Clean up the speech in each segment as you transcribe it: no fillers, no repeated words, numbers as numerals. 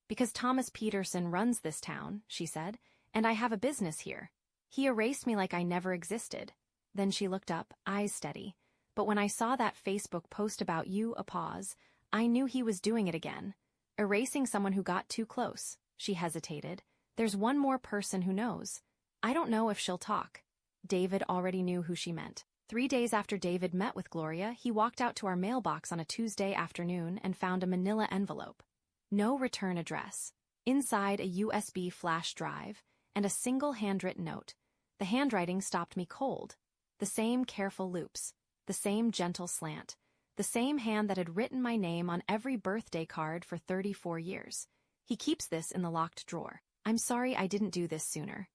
Because Thomas Peterson runs this town, she said, and I have a business here. He erased me like I never existed. Then she looked up, eyes steady. But when I saw that Facebook post about you, a pause, I knew he was doing it again. Erasing someone who got too close. She hesitated. There's one more person who knows. I don't know if she'll talk. David already knew who she meant. 3 days after David met with Gloria, he walked out to our mailbox on a Tuesday afternoon and found a manila envelope. No return address. Inside a USB flash drive, and a single handwritten note. The handwriting stopped me cold. The same careful loops. The same gentle slant. The same hand that had written my name on every birthday card for 34 years. He keeps this in the locked drawer. I'm sorry I didn't do this sooner.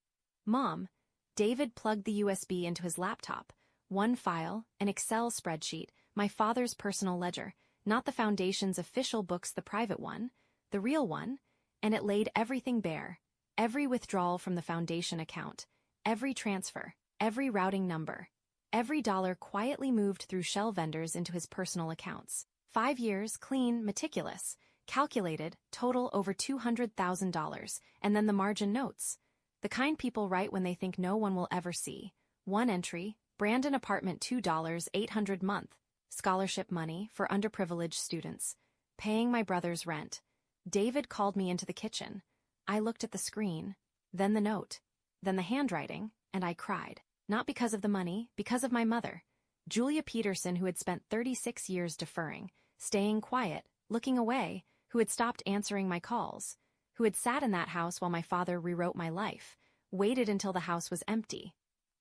Mom. David plugged the USB into his laptop. One file, an Excel spreadsheet, my father's personal ledger, not the Foundation's official books, the private one, the real one, and it laid everything bare. Every withdrawal from the Foundation account, every transfer, every routing number, every dollar quietly moved through shell vendors into his personal accounts. 5 years, clean, meticulous, calculated, total over $200,000, and then the margin notes. The kind people write when they think no one will ever see. One entry, Brandon apartment $2 $800 month, scholarship money for underprivileged students, paying my brother's rent. David called me into the kitchen. I looked at the screen, then the note, then the handwriting, and I cried. Not because of the money, because of my mother. Julia Peterson, who had spent 36 years deferring, staying quiet, looking away, who had stopped answering my calls, who had sat in that house while my father rewrote my life, waited until the house was empty,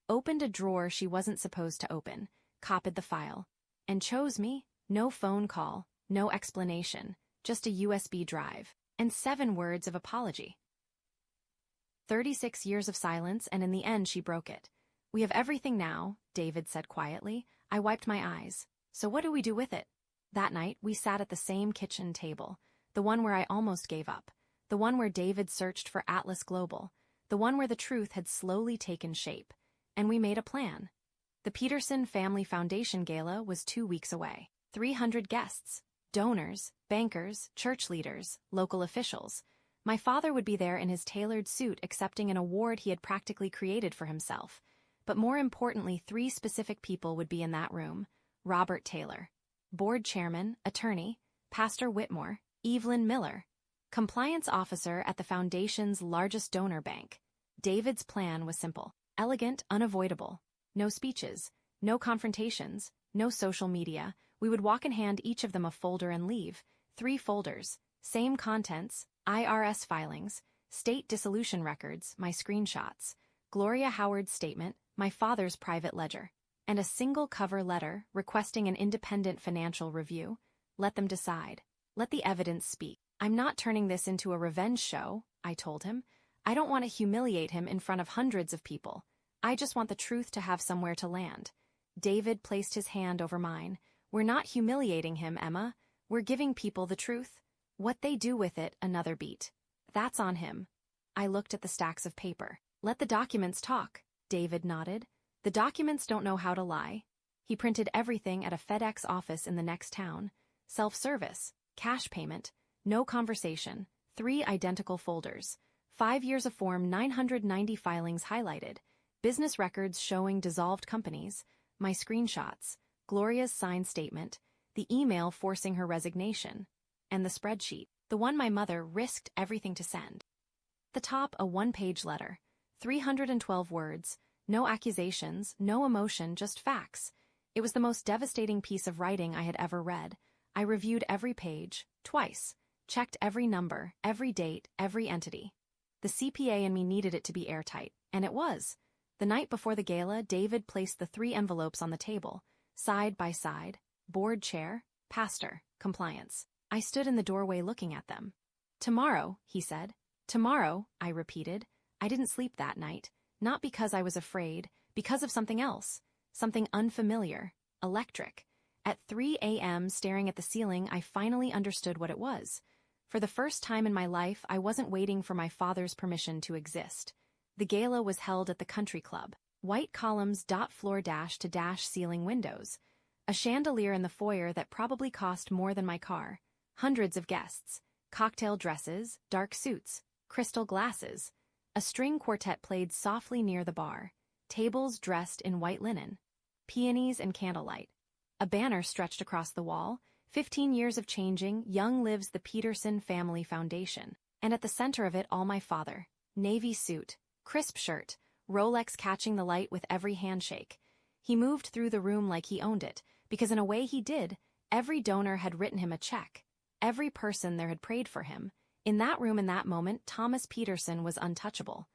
opened a drawer she wasn't supposed to open, copied the file, and chose me. No phone call, no explanation, just a USB drive, and 7 words of apology. 36 years of silence, and in the end she broke it. We have everything now, David said quietly. I wiped my eyes. So what do we do with it? That night, we sat at the same kitchen table, the one where I almost gave up, the one where David searched for Atlas Global, the one where the truth had slowly taken shape, and we made a plan. The Peterson Family Foundation Gala was 2 weeks away. 300 guests, donors, bankers, church leaders, local officials. My father would be there in his tailored suit accepting an award he had practically created for himself. But more importantly, 3 specific people would be in that room. Robert Taylor, board chairman, attorney, Pastor Whitmore, Evelyn Miller, compliance officer at the Foundation's largest donor bank. David's plan was simple, elegant, unavoidable. No speeches, no confrontations, no social media. We would walk in hand each of them a folder and leave. 3 folders, same contents, IRS filings, state dissolution records, my screenshots, Gloria Howard's statement, my father's private ledger, and a single cover letter requesting an independent financial review. Let them decide. Let the evidence speak. I'm not turning this into a revenge show, I told him. I don't want to humiliate him in front of hundreds of people. I just want the truth to have somewhere to land. David placed his hand over mine. We're not humiliating him, Emma. We're giving people the truth. What they do with it, another beat. That's on him. I looked at the stacks of paper. Let the documents talk. David nodded. The documents don't know how to lie. He printed everything at a FedEx office in the next town. Self-service, cash payment, no conversation, 3 identical folders, 5 years of Form 990 filings highlighted, business records showing dissolved companies, my screenshots, Gloria's signed statement, the email forcing her resignation, and the spreadsheet, the one my mother risked everything to send. The top, a 1-page letter, 312 words, no accusations, no emotion, just facts. It was the most devastating piece of writing I had ever read. I reviewed every page, twice, checked every number, every date, every entity. The CPA in me needed it to be airtight, and it was. The night before the gala, David placed the 3 envelopes on the table, side by side, board chair, pastor, compliance. I stood in the doorway looking at them. Tomorrow, he said. Tomorrow, I repeated. I didn't sleep that night, not because I was afraid, because of something else, something unfamiliar, electric. At 3 a.m., staring at the ceiling, I finally understood what it was. For the first time in my life, I wasn't waiting for my father's permission to exist. The gala was held at the country club. White columns dot floor dash to dash ceiling windows. A chandelier in the foyer that probably cost more than my car. Hundreds of guests. Cocktail dresses, dark suits, crystal glasses. A string quartet played softly near the bar. Tables dressed in white linen. Peonies and candlelight. A banner stretched across the wall. 15 years of changing, young lives the Peterson Family Foundation. And at the center of it all my father. Navy suit, crisp shirt, Rolex catching the light with every handshake. He moved through the room like he owned it, because in a way he did. Every donor had written him a check. Every person there had prayed for him. In that room in that moment, Thomas Peterson was untouchable.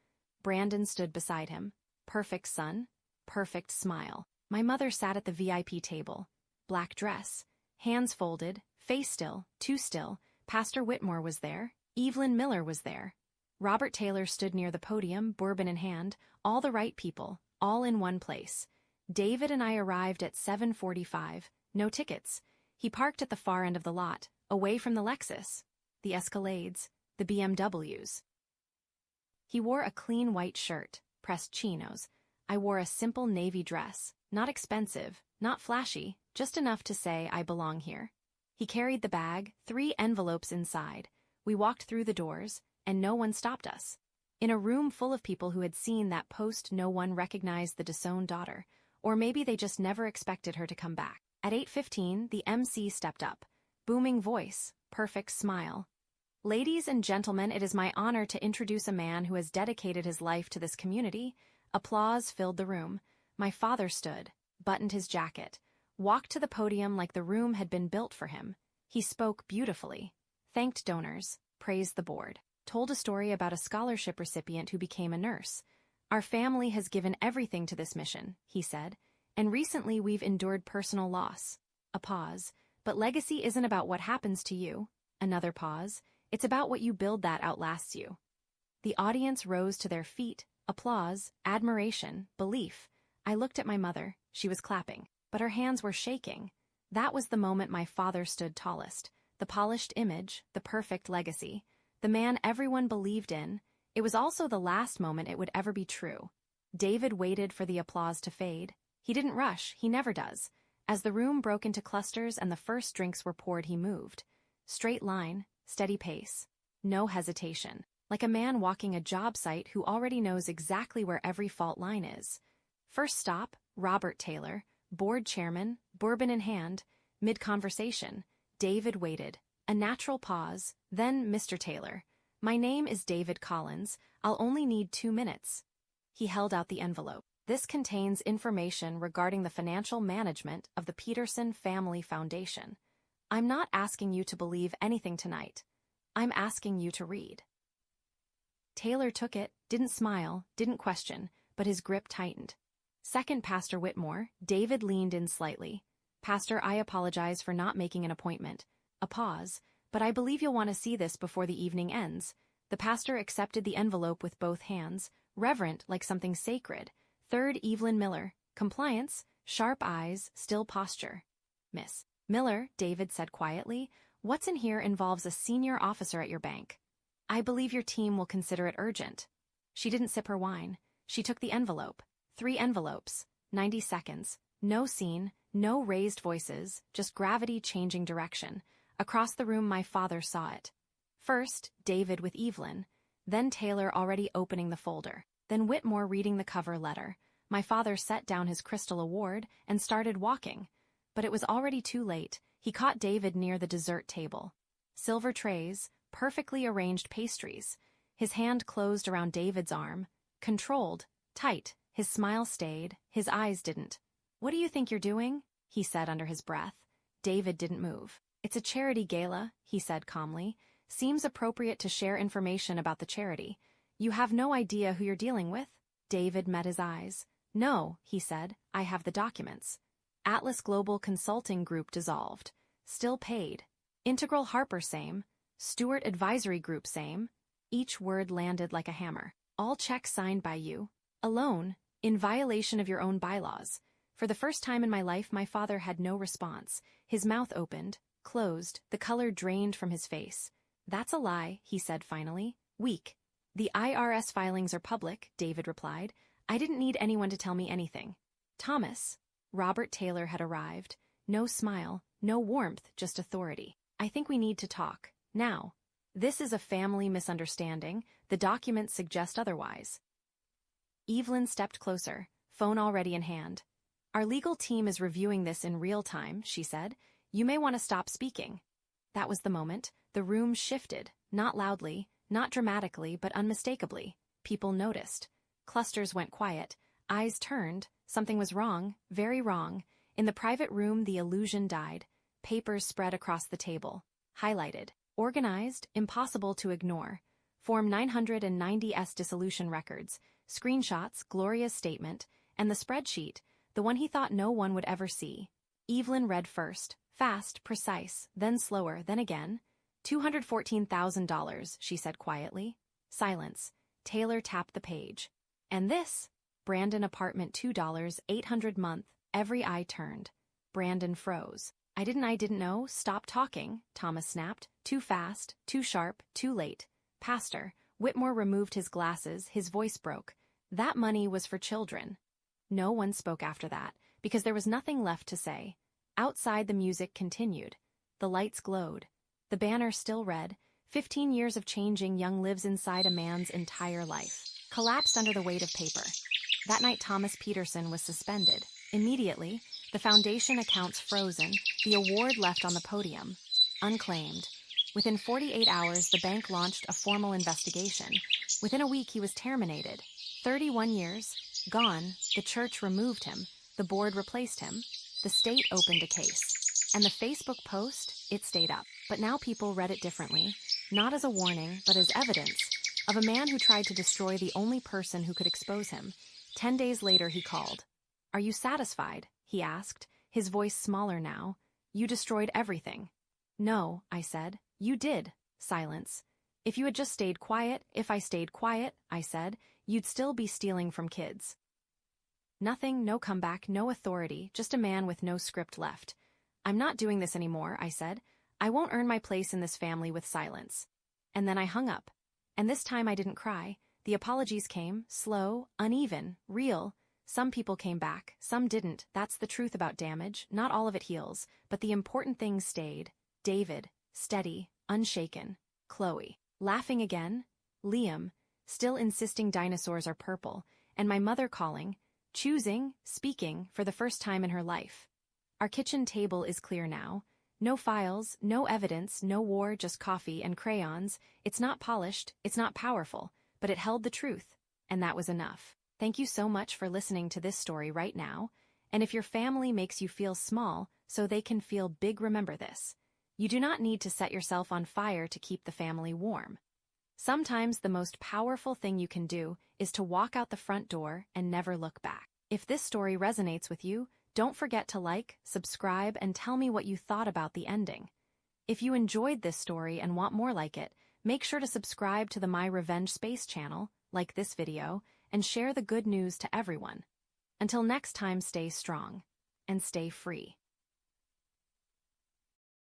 Brandon stood beside him. Perfect son, perfect smile. My mother sat at the VIP table. Black dress, hands folded, face still, too still. Pastor Whitmore was there. Evelyn Miller was there. Robert Taylor stood near the podium, bourbon in hand, all the right people, all in one place. David and I arrived at 7:45, no tickets. He parked at the far end of the lot, away from the Lexus, the Escalades, the BMWs. He wore a clean white shirt, pressed chinos. I wore a simple navy dress, not expensive, not flashy, just enough to say I belong here. He carried the bag, 3 envelopes inside. We walked through the doors, and no one stopped us. In a room full of people who had seen that post, no one recognized the disowned daughter, or maybe they just never expected her to come back. At 8:15, the MC stepped up. Booming voice, perfect smile. Ladies and gentlemen, it is my honor to introduce a man who has dedicated his life to this community. Applause filled the room. My father stood, buttoned his jacket, walked to the podium like the room had been built for him. He spoke beautifully, thanked donors, praised the board, told a story about a scholarship recipient who became a nurse. Our family has given everything to this mission, he said, and recently we've endured personal loss. A pause. But legacy isn't about what happens to you. Another pause. It's about what you build that outlasts you. The audience rose to their feet. Applause, admiration, belief. I looked at my mother. She was clapping, but her hands were shaking. That was the moment my father stood tallest. The polished image, the perfect legacy. The man everyone believed in. It was also the last moment it would ever be true. David waited for the applause to fade. He didn't rush, he never does. As the room broke into clusters and the first drinks were poured, he moved. Straight line, steady pace. No hesitation. Like a man walking a job site who already knows exactly where every fault line is. First stop, Robert Taylor, board chairman, bourbon in hand, mid-conversation. David waited. A natural pause, then Mr. Taylor. My name is David Collins. I'll only need 2 minutes. He held out the envelope. This contains information regarding the financial management of the Peterson Family Foundation. I'm not asking you to believe anything tonight. I'm asking you to read. Taylor took it, didn't smile, didn't question, but his grip tightened. Second, Pastor Whitmore. David leaned in slightly. Pastor, I apologize for not making an appointment. A pause, but I believe you'll want to see this before the evening ends. The pastor accepted the envelope with both hands, reverent like something sacred. Third, Evelyn Miller. Compliance, sharp eyes, still posture. Miss Miller, David said quietly, what's in here involves a senior officer at your bank. I believe your team will consider it urgent. She didn't sip her wine. She took the envelope. 3 envelopes. 90 seconds. No scene, no raised voices, just gravity changing direction. Across the room my father saw it. First, David with Evelyn. Then Taylor already opening the folder. Then Whitmore reading the cover letter. My father set down his crystal award and started walking. But it was already too late. He caught David near the dessert table. Silver trays, perfectly arranged pastries. His hand closed around David's arm. Controlled, tight. His smile stayed, his eyes didn't. What do you think you're doing? He said under his breath. David didn't move. It's a charity gala, he said calmly. Seems appropriate to share information about the charity. You have no idea who you're dealing with? David met his eyes. No, he said, I have the documents. Atlas Global Consulting Group dissolved. Still paid. Integral Harper same. Stewart Advisory Group same. Each word landed like a hammer. All checks signed by you. Alone, in violation of your own bylaws. For the first time in my life my father had no response. His mouth opened, closed, the color drained from his face. That's a lie, he said finally. Weak. The IRS filings are public, David replied. I didn't need anyone to tell me anything. Thomas. Robert Taylor had arrived. No smile, no warmth, just authority. I think we need to talk. Now. This is a family misunderstanding. The documents suggest otherwise. Evelyn stepped closer, phone already in hand. Our legal team is reviewing this in real time, she said. You may want to stop speaking. That was the moment. The room shifted, not loudly, not dramatically, but unmistakably. People noticed. Clusters went quiet. Eyes turned. Something was wrong, very wrong. In the private room, the illusion died. Papers spread across the table. Highlighted. Organized, impossible to ignore. Form 990S dissolution records. Screenshots, Gloria's statement, and the spreadsheet, the one he thought no one would ever see. Evelyn read first. Fast, precise, then slower, then again. $214,000, she said quietly. Silence. Taylor tapped the page. And this? Brandon apartment $2, 800 month. Every eye turned. Brandon froze. I didn't know. Stop talking, Thomas snapped. Too fast, too sharp, too late. Pastor. Whitmore removed his glasses, his voice broke. That money was for children. No one spoke after that, because there was nothing left to say. Outside the music continued. The lights glowed. The banner still read, 15 years of changing young lives inside a man's entire life. Collapsed under the weight of paper. That night Thomas Peterson was suspended. Immediately, the foundation accounts frozen, the award left on the podium. Unclaimed. Within 48 hours, the bank launched a formal investigation. Within a week, he was terminated. 31 years. Gone. The church removed him. The board replaced him. The state opened a case. And the Facebook post, it stayed up. But now people read it differently. Not as a warning, but as evidence of a man who tried to destroy the only person who could expose him. 10 days later, he called. Are you satisfied? He asked, his voice smaller now. You destroyed everything. No, I said. You did. Silence. If you had just stayed quiet, if I stayed quiet, I said, you'd still be stealing from kids. Nothing, no comeback, no authority, just a man with no script left. I'm not doing this anymore, I said. I won't earn my place in this family with silence. And then I hung up. And this time I didn't cry. The apologies came, slow, uneven, real. Some people came back, some didn't. That's the truth about damage. Not all of it heals, but the important things stayed. David, steady, unshaken. Chloe, laughing again. Liam, still insisting dinosaurs are purple. And my mother calling, choosing, speaking for the first time in her life. Our kitchen table is clear now. No files, no evidence, no war, just coffee and crayons. It's not polished, it's not powerful, but it held the truth, and that was enough. Thank you so much for listening to this story right now. And if your family makes you feel small so they can feel big, remember this. You do not need to set yourself on fire to keep the family warm. Sometimes the most powerful thing you can do is to walk out the front door and never look back. If this story resonates with you, don't forget to like, subscribe, and tell me what you thought about the ending. If you enjoyed this story and want more like it, make sure to subscribe to the myrevengespace channel, like this video, and share the good news to everyone. Until next time, stay strong and stay free.